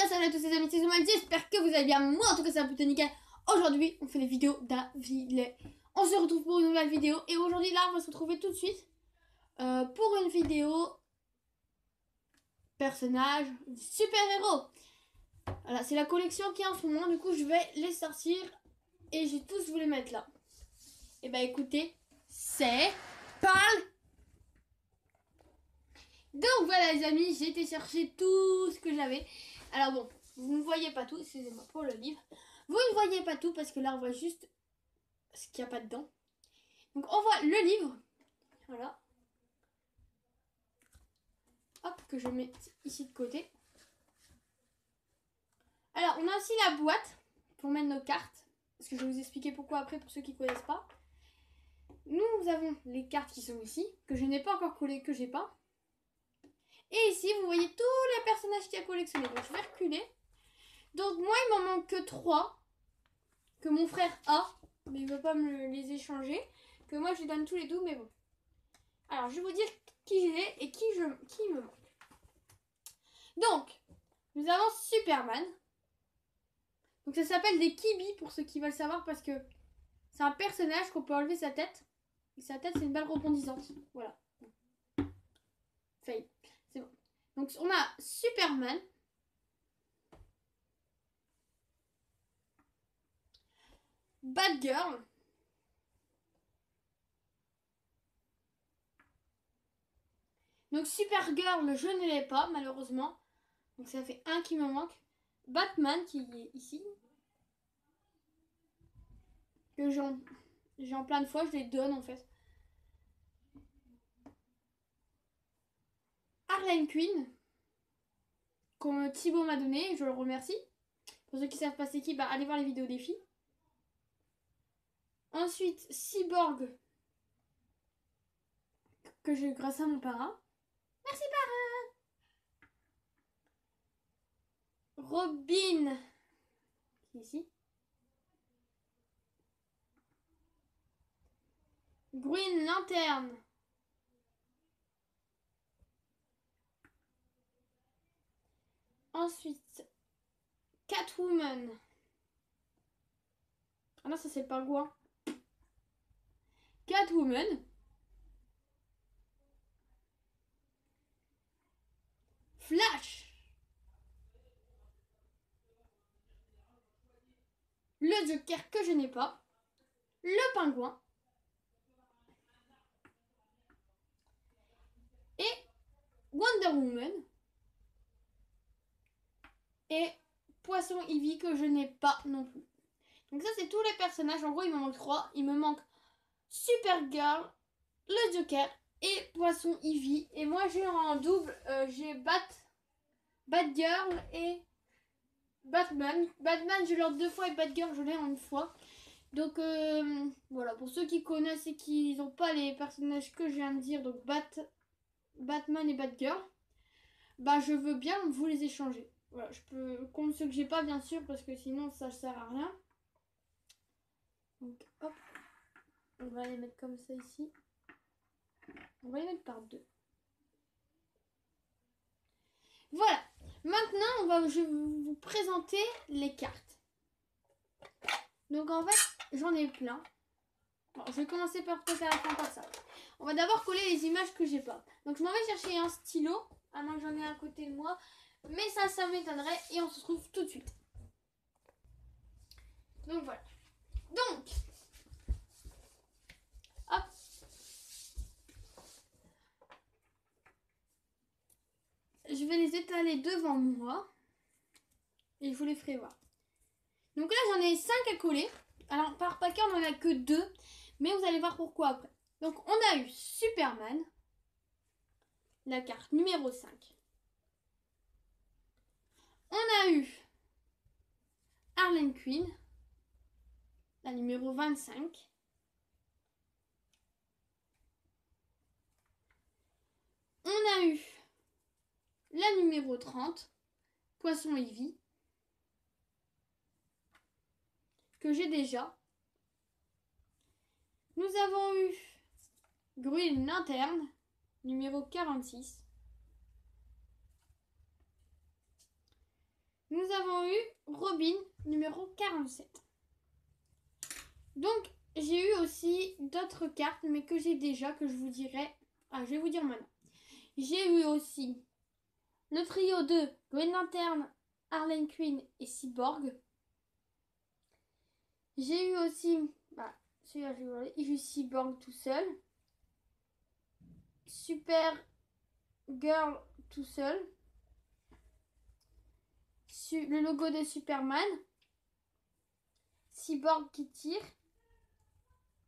salut à tous les amis, c'est Zoman, j'espère que vous allez bien. Moi en tout cas c'est un plutôt nickel. Aujourd'hui on fait les vidéos d'affilée. On se retrouve pour une nouvelle vidéo. Et aujourd'hui là on va se retrouver tout de suite pour une vidéo personnage super-héros. Voilà, c'est la collection qui est en ce moment. Du coup je vais les sortir et j'ai tous vous les mettre là. Et bah écoutez, c'est parle. Donc voilà les amis, j'ai été chercher tout ce que j'avais. Alors bon, vous ne voyez pas tout, excusez-moi pour le livre. Vous ne voyez pas tout parce que là on voit juste ce qu'il n'y a pas dedans. Donc on voit le livre. Voilà. Hop, que je mets ici de côté. Alors on a aussi la boîte pour mettre nos cartes. Parce que je vais vous expliquer pourquoi après pour ceux qui ne connaissent pas. Nous avons les cartes qui sont ici, que je n'ai pas encore collées, que j'ai pas. Et ici vous voyez tous les personnages qu'il y a collectionnés. Donc je vais reculer. Donc moi il m'en manque que 3 que mon frère a, mais il veut pas me les échanger, que moi je lui donne tous les 2, mais bon. Alors je vais vous dire qui j'ai et qui me manque. Donc nous avons Superman. Donc ça s'appelle des kibis pour ceux qui veulent savoir, parce que c'est un personnage qu'on peut enlever sa tête. Et sa tête c'est une balle rebondissante. Voilà. Fail. C'est bon. Donc on a Superman. Batgirl. Donc Supergirl, je ne l'ai pas malheureusement. Donc ça fait un qui me manque. Batman qui est ici. Que j'ai en plein de fois, je les donne en fait. Harley Quinn. Comme Thibaut m'a donné, je le remercie. Pour ceux qui savent pas c'est qui, bah allez voir les vidéos des filles. Ensuite, Cyborg. Que j'ai eu grâce à mon parrain. Merci parrain. Robin. Qui est ici. Green Lantern. Ensuite, Catwoman. Ah non, ça c'est le pingouin. Catwoman. Flash. Le Joker que je n'ai pas. Le pingouin. Et Wonder Woman. Et Poisson Ivy que je n'ai pas non plus. Donc ça c'est tous les personnages. En gros il me manque 3. Il me manque Supergirl, le Joker et Poisson Ivy. Et moi j'ai en double, j'ai Batgirl et Batman. Batman je l'ai en 2 fois et Batgirl je l'ai en 1 fois. Donc voilà, pour ceux qui connaissent et qui n'ont pas les personnages que je viens de dire, donc Batman et Batgirl, bah je veux bien vous les échanger. Voilà, je peux compte ceux que j'ai pas bien sûr parce que sinon ça sert à rien. Donc hop, on va les mettre comme ça ici. On va les mettre par 2. Voilà, maintenant je vais vous présenter les cartes. Donc en fait, j'en ai plein. Bon, je vais commencer par préparer la fin par ça. On va d'abord coller les images que j'ai pas. Donc je m'en vais chercher un stylo, à moins que j'en ai à côté de moi. Mais ça m'étonnerait et on se retrouve tout de suite. Donc voilà. Donc, hop. Je vais les étaler devant moi. Et je vous les ferai voir. Donc là j'en ai 5 à coller. Alors par paquet on en a que 2. Mais vous allez voir pourquoi après. Donc on a eu Superman. La carte numéro 5. On a eu Harley Quinn, la numéro 25. On a eu la numéro 30, Poisson Ivy, que j'ai déjà. Nous avons eu Green Lantern, numéro 46. nous avons eu Robin numéro 47. Donc, j'ai eu aussi d'autres cartes, mais que j'ai déjà, que je vous dirai. Ah, je vais vous dire maintenant. J'ai eu aussi le trio de Green Lantern, Harley Quinn et Cyborg. J'ai eu aussi, celui-là, j'ai eu Cyborg tout seul. Super Girl tout seul. Le logo de Superman. Cyborg qui tire.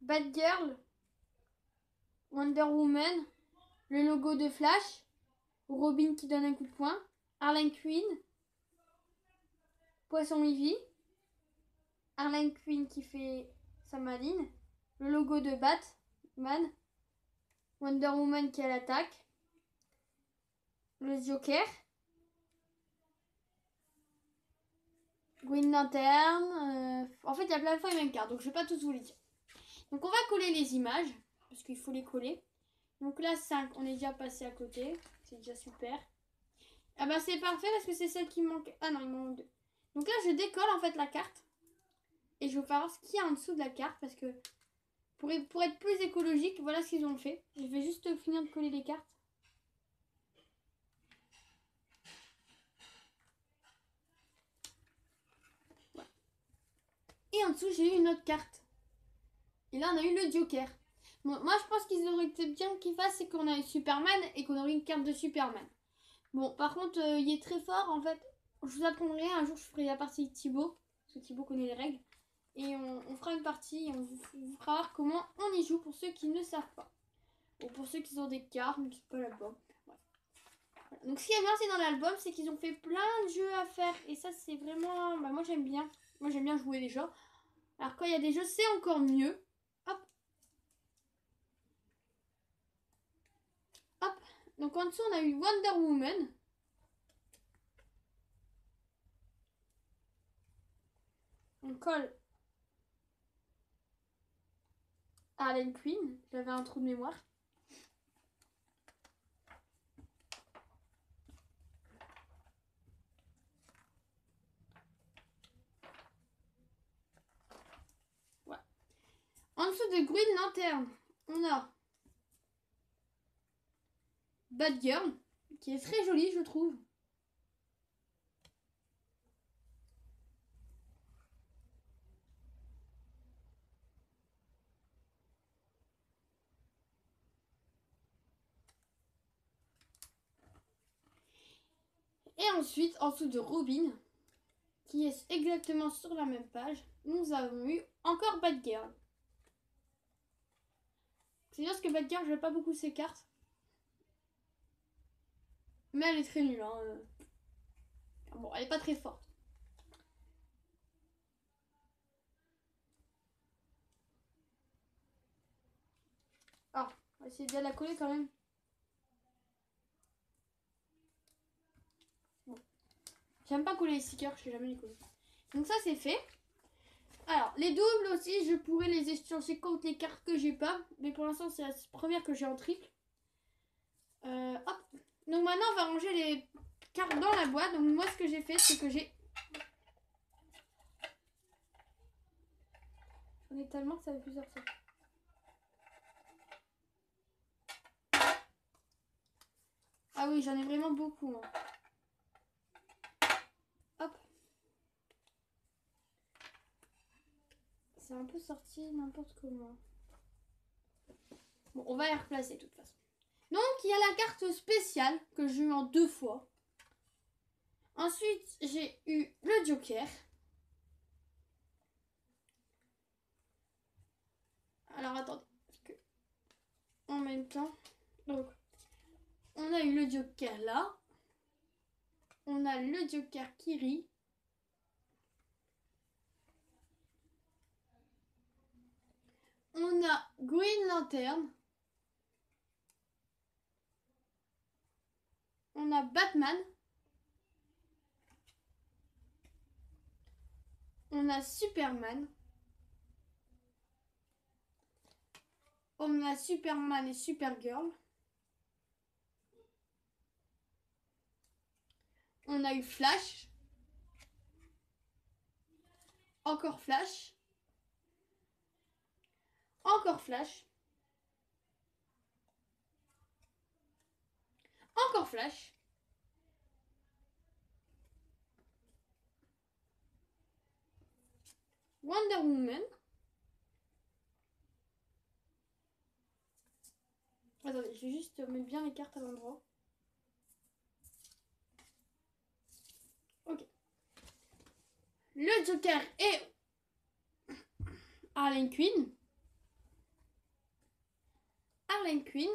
Batgirl. Wonder Woman. Le logo de Flash. Robin qui donne un coup de poing. Harley Quinn. Poisson Ivy. Harley Quinn qui fait sa maline. Le logo de Batman. Wonder Woman qui a l'attaque. Le Joker. Green Lantern. En fait, il y a plein de fois les mêmes cartes, donc je vais pas tous vous les dire. Donc on va coller les images, parce qu'il faut les coller. Donc là, 5, on est déjà passé à côté. C'est déjà super. Ah bah c'est parfait parce que c'est celle qui manque. Ah non, il manque 2. Donc là, je décolle en fait la carte. Et je vais voir ce qu'il y a en dessous de la carte, parce que pour être plus écologique, voilà ce qu'ils ont fait. Je vais juste finir de coller les cartes. Voilà. Et en dessous, j'ai eu une autre carte. Et là, on a eu le Joker. Bon, moi, je pense qu'ils auraient été bien qu'ils fassent, c'est qu'on a eu Superman et qu'on aurait une carte de Superman. Bon, par contre, il est très fort, en fait. Je vous apprendrai, un jour, je ferai la partie de Thibaut, parce que Thibaut connaît les règles. Et on fera une partie et on vous fera voir comment on y joue pour ceux qui ne savent pas. Ou pour ceux qui ont des cartes, mais qui ne sont pas l'album. Voilà. Donc, ce qui est bien, c'est dans l'album, c'est qu'ils ont fait plein de jeux à faire. Et ça, c'est vraiment... moi, j'aime bien. Moi, j'aime bien jouer les jeux. Alors, quand il y a des jeux, c'est encore mieux. Hop. Hop. Donc, en dessous, on a eu Wonder Woman. On colle Harley Quinn. J'avais un trou de mémoire. Voilà. En dessous de Green Lantern, on a Batgirl, qui est très jolie, je trouve. Et ensuite, en dessous de Robin, qui est exactement sur la même page, nous avons eu encore Batgirl. C'est juste que Batgirl, je n'ai pas beaucoup ses cartes. Mais elle est très nulle. Hein. Bon, elle est pas très forte. Ah, on va essayer de la coller quand même. Bon. J'aime pas coller les stickers, je sais jamais les coller. Donc ça, c'est fait. Alors, les doubles aussi, je pourrais les échanger contre les cartes que j'ai pas. Mais pour l'instant, c'est la première que j'ai en triple. Hop. Donc maintenant, on va ranger les cartes dans la boîte. Donc moi, ce que j'ai fait, c'est que j'ai... J'en ai tellement que ça veut plus sortir. Ah oui, j'en ai vraiment beaucoup. Hein. Hop. C'est un peu sorti n'importe comment. Bon, on va les replacer de toute façon. Donc, il y a la carte spéciale que j'ai eu en 2 fois. Ensuite, j'ai eu le Joker. Alors, attendez. Parce que en même temps... Donc, on a eu le Joker là. On a le Joker qui rit. On a Green Lantern. On a Batman. On a Superman. On a Superman et Supergirl. On a eu Flash. Encore flash. Encore flash. Encore flash. Wonder Woman. Attendez, je vais juste mettre bien les cartes à l'endroit. Ok. Le Joker et Harley Quinn. Harley Quinn.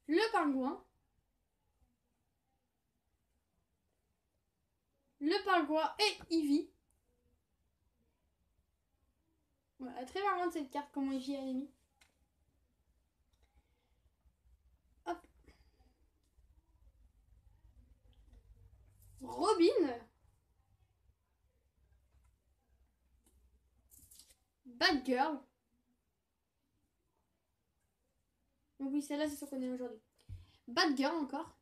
Le Pingouin. Le Pingouin et Ivy. Voilà, très marrante cette carte, comment Ivy a mis. Hop. Robin. Batgirl. Donc oui, celle-là, c'est ce qu'on est aujourd'hui. Batgirl encore.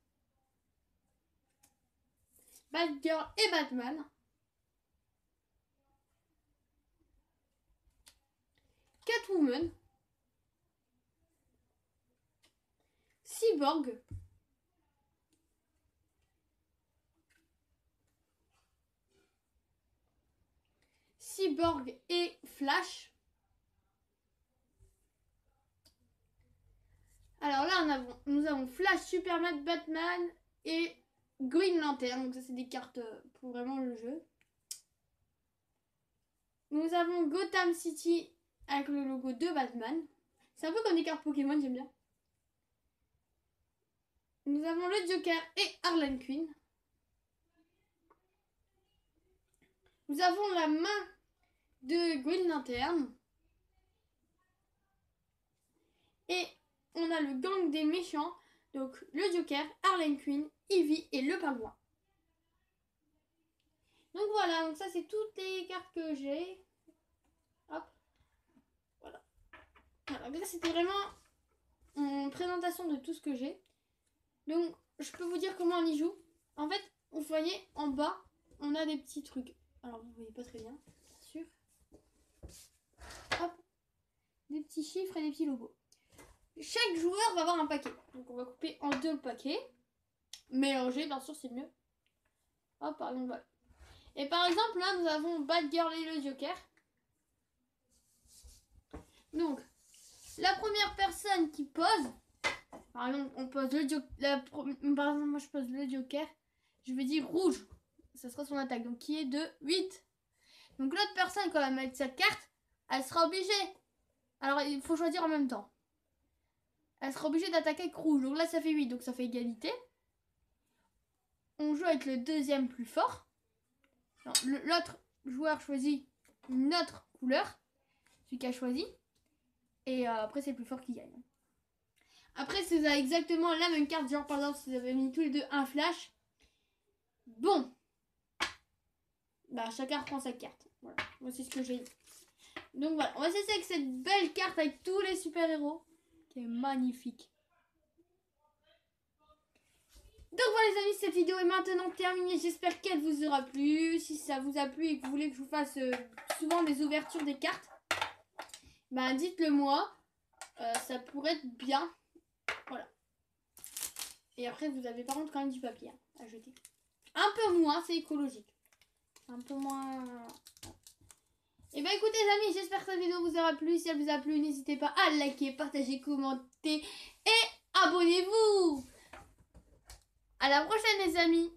Batgirl et Batman. Catwoman. Cyborg. Cyborg et Flash. Alors là, nous avons Flash, Superman, Batman et Green Lantern. Donc ça, c'est des cartes pour vraiment le jeu. Nous avons Gotham City avec le logo de Batman. C'est un peu comme des cartes Pokémon, j'aime bien. Nous avons le Joker et Harley Quinn. Nous avons la main de Green Lantern. Et on a le gang des méchants. Donc le Joker, Harley Quinn, Ivy et le Pingouin. Donc voilà, donc ça c'est toutes les cartes que j'ai. Hop. Voilà. Alors, ça c'était vraiment une présentation de tout ce que j'ai. Donc je peux vous dire comment on y joue. En fait, vous voyez en bas, on a des petits trucs. Alors vous voyez pas très bien, bien sûr. Hop. Des petits chiffres et des petits logos. Chaque joueur va avoir un paquet. Donc on va couper en deux le paquet. Mélanger, bien sûr, c'est mieux. Hop, par exemple, voilà. Et par exemple, là, nous avons Batgirl et le Joker. Donc, la première personne qui pose, par exemple, on pose le Joker. Par exemple, moi, je pose le Joker. Je vais dire rouge. Ça sera son attaque. Donc, qui est de 8. Donc, l'autre personne, quand elle va mettre sa carte, elle sera obligée. Alors, il faut choisir en même temps. Elle sera obligée d'attaquer avec rouge. Donc là, ça fait 8. Donc, ça fait égalité. On joue avec le deuxième plus fort. L'autre joueur choisit une autre couleur. Celui qui a choisi. Et après, c'est le plus fort qui gagne. Après, si vous avez exactement la même carte, genre par exemple, si vous avez mis tous les deux un flash. Bon. Bah, chacun reprend sa carte. Voilà. Moi, c'est ce que j'ai dit. Donc voilà, on va cesser avec cette belle carte avec tous les super-héros. Qui est magnifique. Donc voilà les amis, cette vidéo est maintenant terminée. J'espère qu'elle vous aura plu. Si ça vous a plu et que vous voulez que je vous fasse souvent des ouvertures des cartes, bah dites-le moi. Ça pourrait être bien. Voilà. Et après vous avez par contre quand même du papier à jeter. Un peu moins, c'est écologique. Un peu moins... Et bah écoutez les amis, j'espère que cette vidéo vous aura plu. Si elle vous a plu, n'hésitez pas à liker, partager, commenter et abonnez-vous. À la prochaine les amis.